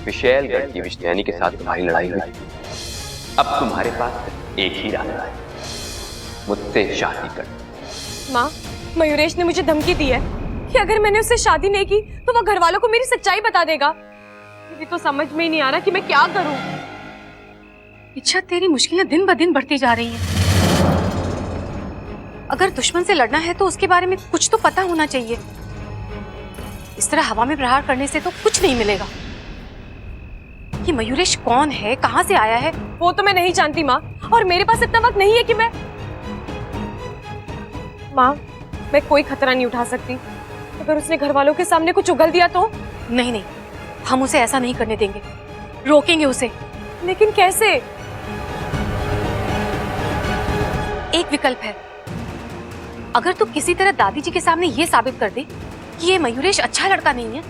विशैलगढ़ की विष्णुयानी के साथ तुम्हारी लड़ाई हुई। अब तुम्हारे पास एक ही रास्ता है, मुझसे शादी कर। माँ, मयूरेश ने मुझे धमकी दी है कि अगर मैंने उससे शादी नहीं की तो वो घर वालों को मेरी सच्चाई बता देगा। मुझे तो समझ में ही नहीं आ रहा कि मैं क्या करूं। इच्छा, तेरी मुश्किलें दिन ब दिन बढ़ती जा रही हैं। अगर दुश्मन से लड़ना है तो उसके बारे में कुछ तो पता होना चाहिए। इस तरह हवा में प्रहार करने से तो कुछ नहीं मिलेगा। ये मयूरेश कौन है, कहाँ से आया है? वो तो मैं नहीं जानती माँ, और मेरे पास इतना वक्त नहीं है कि मैं कोई खतरा नहीं उठा सकती। अगर उसने घर वालों के सामने कुछ उगल दिया तो? नहीं नहीं, हम उसे ऐसा नहीं करने देंगे, रोकेंगे उसे। लेकिन कैसे? एक विकल्प है। अगर तू किसी तरह दादी जी के सामने ये साबित कर दे कि ये मयूरेश अच्छा लड़का नहीं है,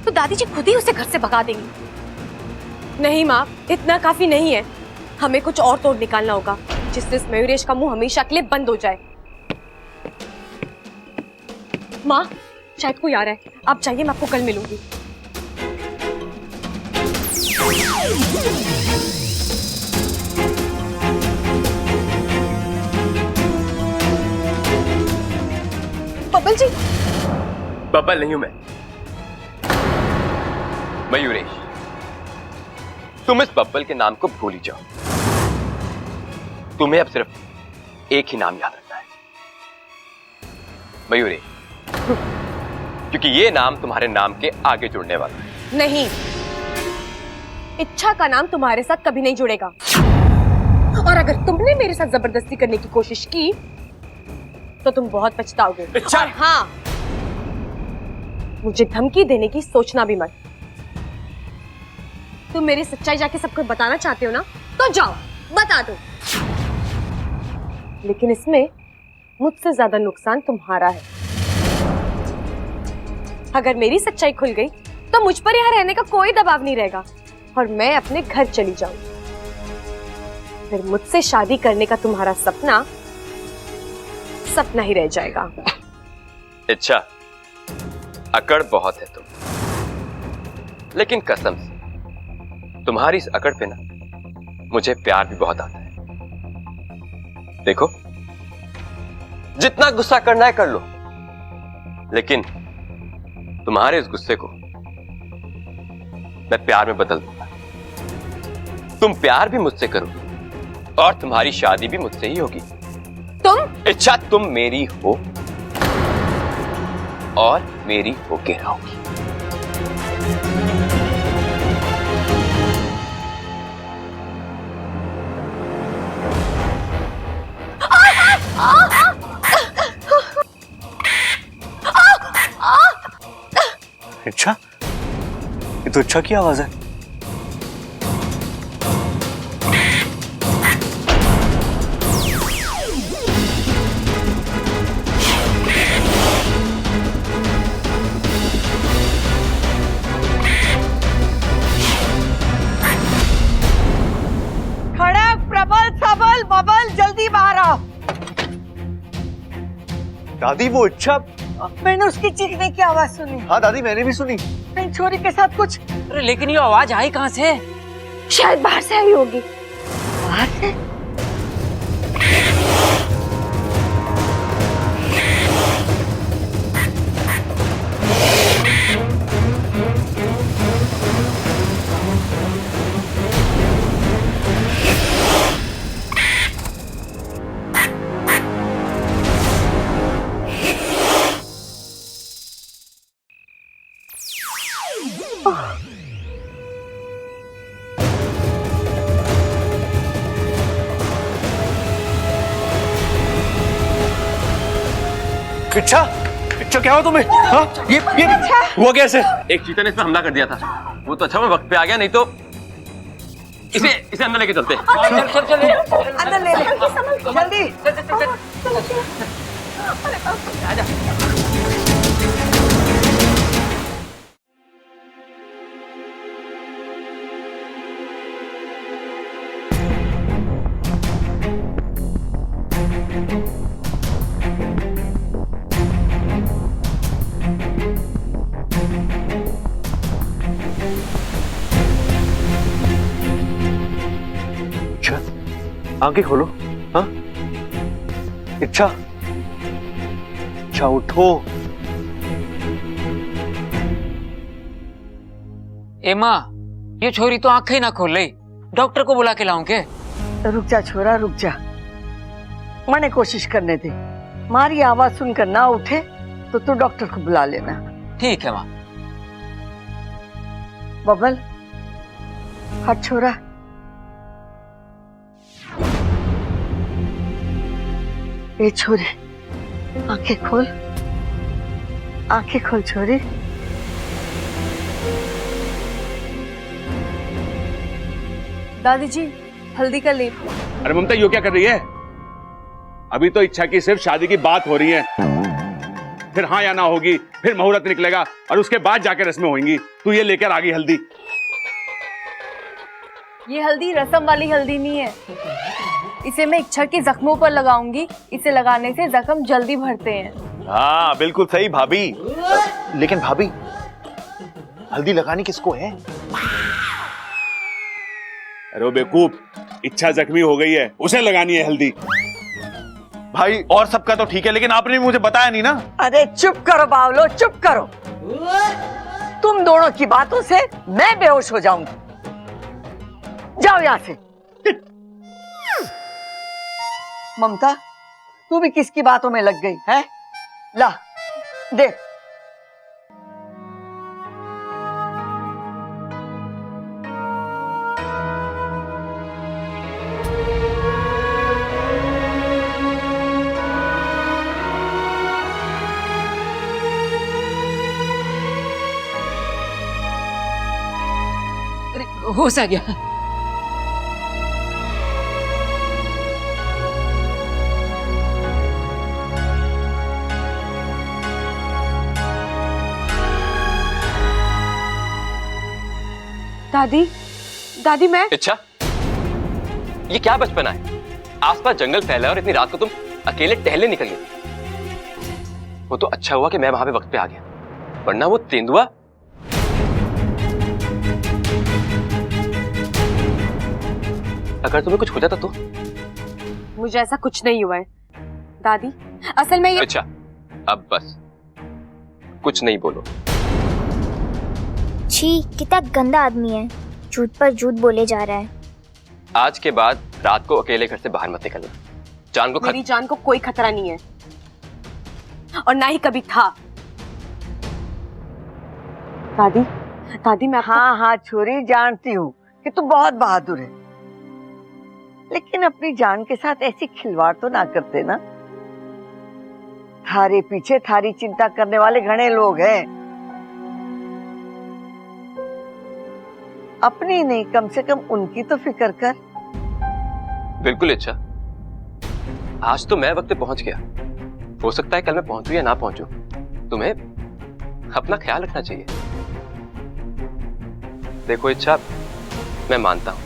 तो दादी जी खुद ही उसे घर से भगा देंगी। नहीं माँ, इतना काफी नहीं है। हमें कुछ और तोड़ निकालना होगा जिससे इस मयूरेश का मुंह हमेशा के लिए बंद हो जाए। माँ, शायद कोई आ रहा है, आप जाइए, मैं आपको कल मिलूंगी। बब्बल जी। बब्बल नहीं हूं मैं, मयूरेश। तुम इस बब्बल के नाम को भूल ही जाओ। तुम्हें अब सिर्फ एक ही नाम याद रखना है, मयूरेश, क्योंकि ये नाम तुम्हारे नाम के आगे जुड़ने वाला है। नहीं, इच्छा का नाम तुम्हारे साथ कभी नहीं जुड़ेगा। अगर तुमने मेरे साथ जबरदस्ती करने की कोशिश की तो तुम बहुत पछताओगे। और हाँ, मुझे धमकी देने की सोचना भी मत। तुम मेरी सच्चाई जाके सबको बताना चाहते हो ना, तो जाओ बता दो, लेकिन इसमें मुझसे ज्यादा नुकसान तुम्हारा है। अगर मेरी सच्चाई खुल गई तो मुझ पर यहाँ रहने का कोई दबाव नहीं रहेगा और मैं अपने घर चली जाऊंगी। फिर मुझसे शादी करने का तुम्हारा सपना सपना ही रह जाएगा। इच्छा, अकड़ बहुत है तुम, लेकिन कसम से तुम्हारी इस अकड़ पे ना मुझे प्यार भी बहुत आता है। देखो, जितना गुस्सा करना है कर लो, लेकिन तुम्हारे इस गुस्से को मैं प्यार में बदल दूंगा। तुम प्यार भी मुझसे करोगी और तुम्हारी शादी भी मुझसे ही होगी। तुम इच्छा, तुम मेरी हो और मेरी होके रहोगी। इच्छा, ये तो इच्छा की आवाज है। खड़क, प्रबल, सबल, बबल, जल्दी बाहर आओ। दादी, वो इच्छा। मैंने उसकी चीखने की आवाज सुनी। हाँ दादी, मैंने भी सुनी। मेरी छोरी के साथ कुछ। अरे लेकिन ये आवाज आई कहां से? शायद बाहर से आई होगी। बाहर से? इच्छा, इच्छा क्या हुआ तुम्हें? हाँ, ये हुआ कैसे? एक चीता ने इस पे हमला कर दिया था। वो तो अच्छा मैं वक्त पे आ गया, नहीं तो इसे अंदर लेके चलते। चल अंदर ले ले, जल्दी। आंखें खोलो। हाँ, इच्छा, इच्छा उठो। ए माँ, ये छोरी तो आंखें ही ना खोल रही। डॉक्टर को बुला के लाऊं के? रुक जा छोरा, रुक जा। मने कोशिश करने दे। मारी आवाज सुनकर ना उठे तो तू डॉक्टर को बुला लेना। ठीक है माँ। बबल, हट छोरा। ए छोरी, आंखें खोल, आंखें खोल छोरी। दादी जी, हल्दी का लेप। अरे ममता, यो क्या कर रही है? अभी तो इच्छा की सिर्फ शादी की बात हो रही है, फिर हाँ या ना होगी, फिर मुहूर्त निकलेगा और उसके बाद जाकर रस्में होंगी। तू ये लेकर आ गई हल्दी। ये हल्दी रसम वाली हल्दी नहीं है। इसे मैं इच्छा के जख्मों पर लगाऊंगी। इसे लगाने से जख्म जल्दी भरते हैं। हाँ बिल्कुल सही भाभी। लेकिन भाभी, हल्दी लगानी किसको है? अरे बेवकूफ, इच्छा जख्मी हो गई है, उसे लगानी है हल्दी। भाई और सबका तो ठीक है, लेकिन आपने भी मुझे बताया नहीं ना। अरे चुप करो बावलो, चुप करो। तुम दोनों की बातों से मैं बेहोश हो जाऊंगी। जाओ यहां से। ममता, तू भी किसकी बातों में लग गई है? ला दे। होश आ गया। दादी, दादी मैं इच्छा, ये क्या बचपना है? आसपास जंगल फैला है और इतनी रात को तुम अकेले टहलने निकल गई। वो तो अच्छा हुआ कि मैं वहां पे वक्त पे आ गया, वरना वो तेंदुआ। अगर तुम्हें कुछ हो जाता तो? मुझे ऐसा कुछ नहीं हुआ है दादी, असल में ये। अच्छा, अब बस कुछ नहीं बोलो। छी, कितना गंदा आदमी है, झूठ पर झूठ बोले जा रहा है। आज के बाद रात को अकेले घर से बाहर मत निकलना। जान को मेरी जान को कोई खतरा नहीं है और ना ही कभी था। दादी, दादी मैं हाँ हाँ छोरी, जानती हूँ कि तू बहुत बहादुर है, लेकिन अपनी जान के साथ ऐसी खिलवाड़ तो ना करते ना। थारे पीछे थारी चिंता करने वाले घने लोग हैं, अपनी नहीं कम से कम उनकी तो फिक्र कर। बिल्कुल इच्छा, आज तो मैं वक्त पे पहुंच गया, हो सकता है कल मैं पहुंचूं या ना पहुंचूं। तुम्हें अपना ख्याल रखना चाहिए। देखो इच्छा, मैं मानता हूं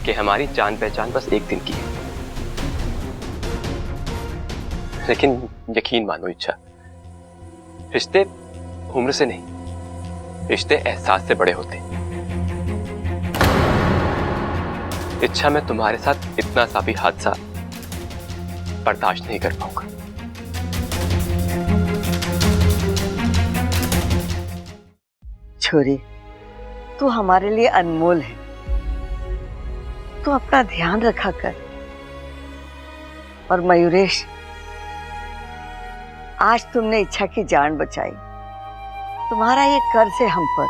कि हमारी जान पहचान बस एक दिन की है, लेकिन यकीन मानो इच्छा, रिश्ते उम्र से नहीं, रिश्ते एहसास से बड़े होते हैं। इच्छा, मैं तुम्हारे साथ इतना सा भी हादसा बर्दाश्त नहीं कर पाऊंगा। छोरी, तू हमारे लिए अनमोल है, तू अपना ध्यान रखा कर। और मयूरेश, आज तुमने इच्छा की जान बचाई, तुम्हारा ये कर्ज है हम पर,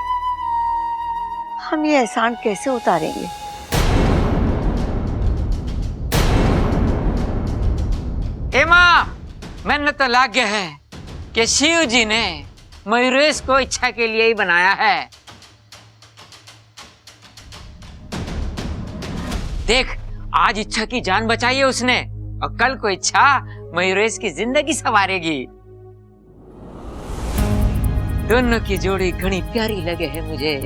हम ये एहसान कैसे उतारेंगे? हेमा, मैंने तो लग गया है कि शिव जी ने मयूरेश को इच्छा के लिए ही बनाया है। देख, आज इच्छा की जान बचाई है उसने, और कल को इच्छा मयूरेश की जिंदगी संवारेगी। दोनों की जोड़ी घनी प्यारी लगे है मुझे।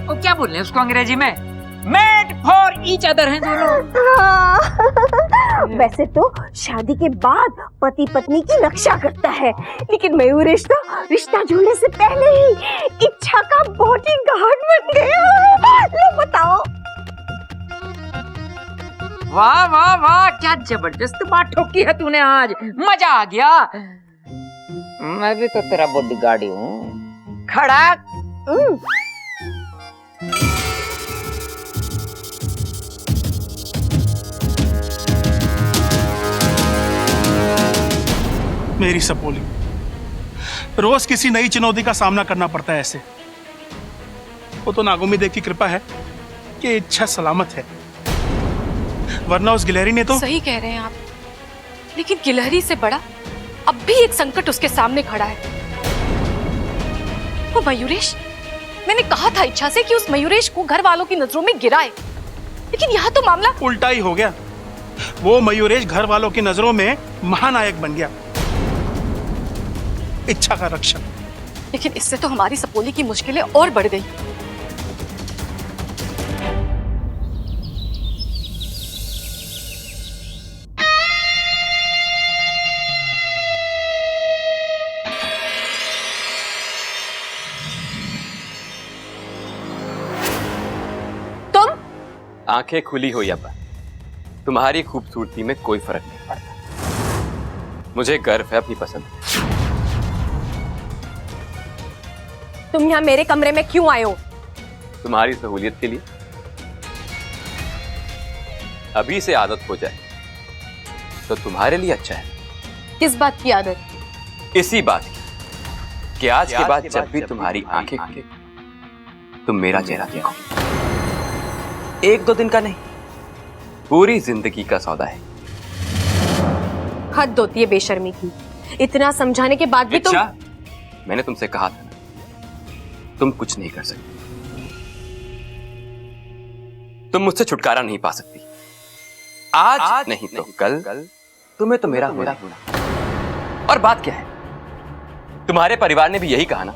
वो क्या बोल रहे हैं उसको अंग्रेजी में? मेड फॉर ईच अदर हैं दोनों। वैसे तो शादी के बाद पति पत्नी की रक्षा करता है, लेकिन मयूरेश तो रिश्ता जुड़ने से पहले ही इच्छा का बॉडीगार्ड बन गया। लो बताओ। वाह वाह वाह, क्या जबरदस्त बात ठोकी है तूने आज, मजा आ गया। मैं भी तो तेरा बॉडीगार्ड ही हूँ। खड़ा। मेरी सपोली, रोज किसी नई चुनौती का सामना करना पड़ता है ऐसे। वो तो नागोमी देव की कृपा है कि इच्छा सलामत है, वरना उस गिलहरी ने तो। सही कह रहे हैं आप, लेकिन गिलहरी से बड़ा अब भी एक संकट उसके सामने खड़ा है, वो मयूरेश। मैंने कहा था इच्छा से कि उस मयूरेश को घर वालों की नजरों में गिराए, लेकिन यहाँ तो मामला उल्टा ही हो गया। वो मयूरेश घर वालों की नजरों में महानायक बन गया, इच्छा का रक्षक। लेकिन इससे तो हमारी सपोली की मुश्किलें और बढ़ गई। तुम आंखें खुली हो या बंद, तुम्हारी खूबसूरती में कोई फर्क नहीं पड़ता। मुझे गर्व है अपनी पसंद। तुम यहाँ मेरे कमरे में क्यों आए हो? तुम्हारी सहूलियत के लिए। अभी से आदत हो जाए तो तुम्हारे लिए अच्छा है। किस बात की आदत? इसी बात की कि आज के बाद जब भी तुम्हारी आंखें खुले तुम मेरा चेहरा देखो। 1-2 दिन का नहीं, पूरी जिंदगी का सौदा है। हद होती है बेशर्मी की, इतना समझाने के बाद भी तुम। अच्छा, मैंने तुमसे कहा था ना, तुम कुछ नहीं कर सकते। तुम मुझसे छुटकारा नहीं पा सकती। आज नहीं तो कल तुम्हें तो मेरा होना। और बात क्या है, तुम्हारे परिवार ने भी यही कहा ना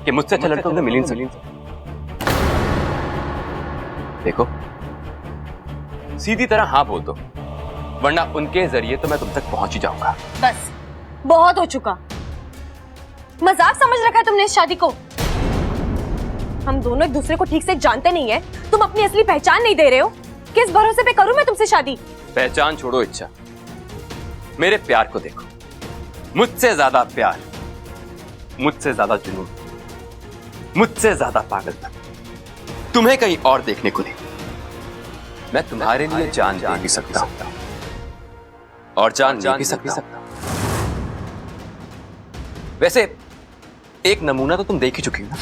कि मुझसे अच्छा लड़का तुम्हें मिल ही नहीं सकता। देखो, सीधी तरह हाँ बोल दो, वरना उनके जरिए तो मैं तुम तक पहुंच ही जाऊंगा। बस बहुत हो चुका। मजाक समझ रखा है तुमने इस शादी को। हम दोनों एक दूसरे को ठीक से जानते नहीं है। तुम अपनी असली पहचान नहीं दे रहे हो। किस भरोसे पे करूं मैं तुमसे शादी? पहचान छोड़ो इच्छा, मेरे प्यार को देखो। मुझसे ज्यादा प्यार, मुझसे ज्यादा जुनून, मुझसे ज्यादा पागलपन तुम्हें कहीं और देखने को नहीं। मैं तुम्हारे लिए जान दे भी सकता हूं और जान ले भी सकता हूं। वैसे एक नमूना तो तुम देख ही चुकी हो ना,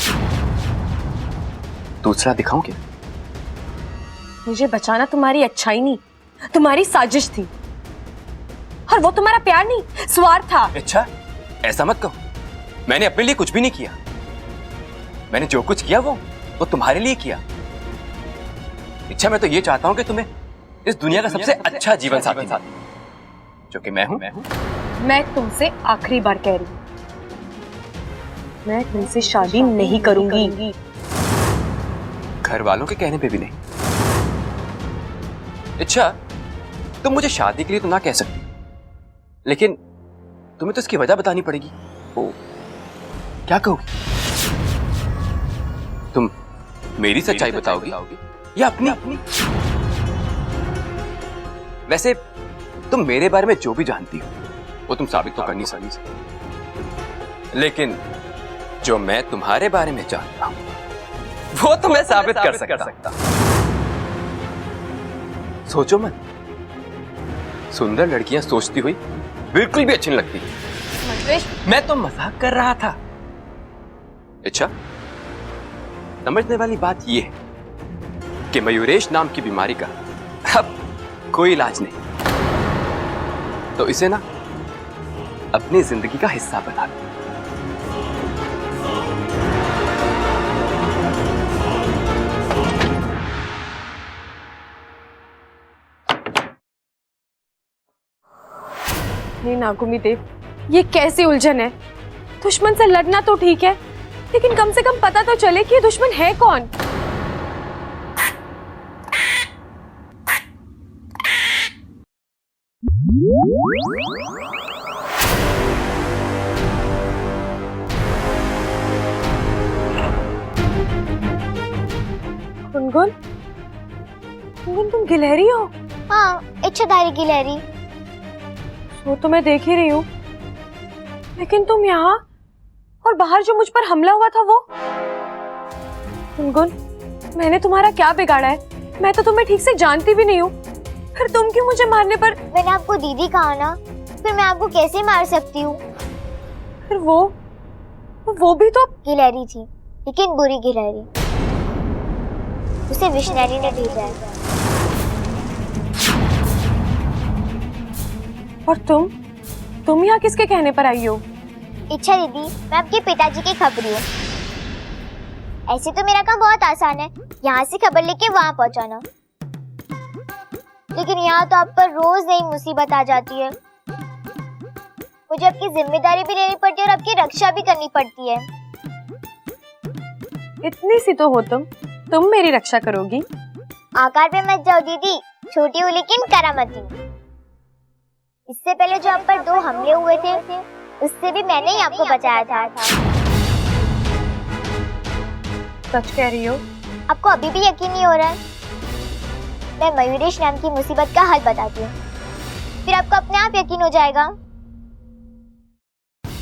दूसरा दिखाऊं क्या? मुझे बचाना तुम्हारी अच्छाई नहीं, तुम्हारी साजिश थी। और वो तुम्हारा प्यार नहीं, स्वार्थ था। अच्छा, ऐसा मत कहो। मैंने अपने लिए कुछ भी नहीं किया। मैंने जो कुछ किया वो तुम्हारे लिए किया। इच्छा, मैं तो ये चाहता हूं कि तुम्हें इस दुनिया का सबसे अच्छा जीवन साथी जो कि मैं हूं। मैं तुमसे आखिरी बार कह रही हूं, मैं तुमसे शादी नहीं करूंगी। घर वालों के कहने पे भी नहीं। इच्छा, तुम मुझे शादी के लिए तो ना कह सकती, लेकिन तुम्हें तो इसकी वजह बतानी पड़ेगी। ओ, क्या कहोगी? तुम मेरी सच्चाई बताओगी या अपनी? वैसे तुम मेरे बारे में जो भी जानती हो वो तुम साबित तो कर नहीं सकती, लेकिन जो मैं तुम्हारे बारे में जानता हूं वो तो मैं साबित कर सकता। सोचो मत, सुंदर लड़कियां सोचती हुई बिल्कुल भी अच्छी नहीं लगती। मैं तो मजाक कर रहा था। अच्छा, समझने वाली बात यह है कि मयूरेश नाम की बीमारी का अब कोई इलाज नहीं, तो इसे ना अपनी जिंदगी का हिस्सा बना लो। नागुमी देव, ये कैसी उलझन है? दुश्मन से लड़ना तो ठीक है, लेकिन कम से कम पता तो चले कि ये दुश्मन है कौन। गुनगुन, गुनगुन तुम गिलहरी हो? हाँ, इच्छाधारी गिलहरी। वो तो मैं देख ही रही हूँ, लेकिन तुम यहाँ और बाहर जो मुझ पर हमला हुआ था वो? गुनगुन, मैंने तुम्हारा क्या बिगाड़ा है? मैं तो तुम्हें ठीक से जानती भी नहीं हूँ, फिर तुम क्यों मुझे मारने पर? मैंने आपको दीदी कहा ना, फिर मैं आपको कैसे मार सकती हूँ? फिर वो भी तो गिलहरी थी, लेकिन बुरी गिलहरी। उसे विष्णु ने भेजा है। और तुम यहाँ किसके कहने पर आई हो? इच्छा दीदी, मैं आपके पिताजी की खबरी हूँ। ऐसे तो मेरा काम बहुत आसान है, यहाँ से खबर लेके वहाँ पहुँचाना, लेकिन यहाँ तो आप पर रोज नई मुसीबत आ जाती है। मुझे आपकी जिम्मेदारी भी लेनी पड़ती है और आपकी रक्षा भी करनी पड़ती है। इतनी सी तो हो तुम मेरी रक्षा करोगी? आकार पे मत जाओ दीदी, छोटी हूँ लेकिन करामती। इससे पहले जो आप पर 2 हमले हुए थे, उससे भी मैंने ही आपको बचाया था। सच कह रही हो? आपको अभी भी यकीन नहीं हो रहा है? मैं मयूरेश नाम की मुसीबत का हल बताती हूँ, फिर आपको अपने आप यकीन हो जाएगा।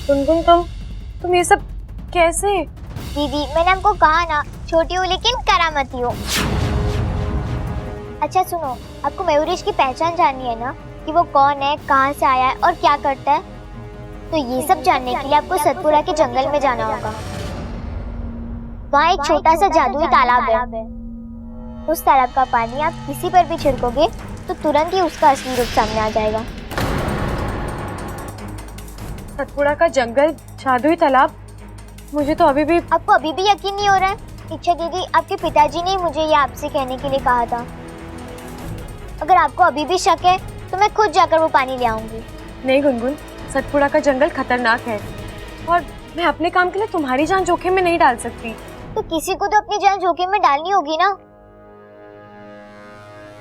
गुनगुन, तुम ये सब कैसे? दीदी, मैंने आपको कहा ना, छोटी हूँ लेकिन करामती हूँ। अच्छा सुनो, आपको मयूरेश की पहचान जाननी है ना, कि वो कौन है, कहाँ से आया है और क्या करता है? तो ये सब जानने के लिए आपको सतपुरा के जंगल में जाना होगा। वहाँ एक छोटा सा जादुई तालाब है। उस तालाब का पानी आप किसी पर भी छिड़कोगे तो तुरंत ही उसका असली रूप सामने आ जाएगा। सतपुड़ा का जंगल, जादुई तालाब? मुझे तो आपको अभी भी यकीन नहीं हो रहा है? इच्छा दीदी, आपके पिताजी ने मुझे ये आपसे कहने के लिए कहा था। अगर आपको अभी भी शक है तो मैं खुद जाकर वो पानी ले आऊंगी। नहीं गुनगुन, सतपुड़ा का जंगल खतरनाक है और मैं अपने काम के लिए तुम्हारी जान जोखिम में नहीं डाल सकती। तो किसी को तो अपनी जान जोखिम में डालनी होगी ना।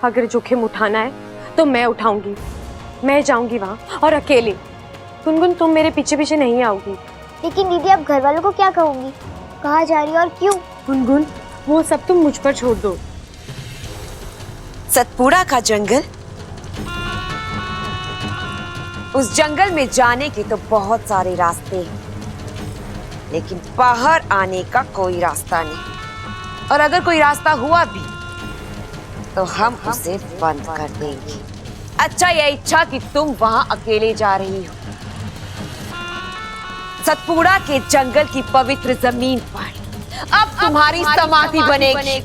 अगर जोखिम उठाना है तो मैं उठाऊंगी। मैं जाऊंगी वहां और अकेले। गुनगुन, तुम मेरे पीछे पीछे नहीं आओगी। लेकिन दीदी, आप घर वालों को क्या कहूंगी? कहाँ जा रही हो और क्यों? गुनगुन, वो सब तुम मुझ पर छोड़ दो। सतपुड़ा का जंगल, उस जंगल में जाने के तो बहुत सारे रास्ते हैं, लेकिन बाहर आने का कोई रास्ता नहीं। और अगर कोई रास्ता हुआ भी तो हम उसे बंद कर देंगे। अच्छा, यह इच्छा कि तुम वहां अकेले जा रही हो, सतपुड़ा के जंगल की पवित्र जमीन पर अब तुम्हारी समाधि बनेगी।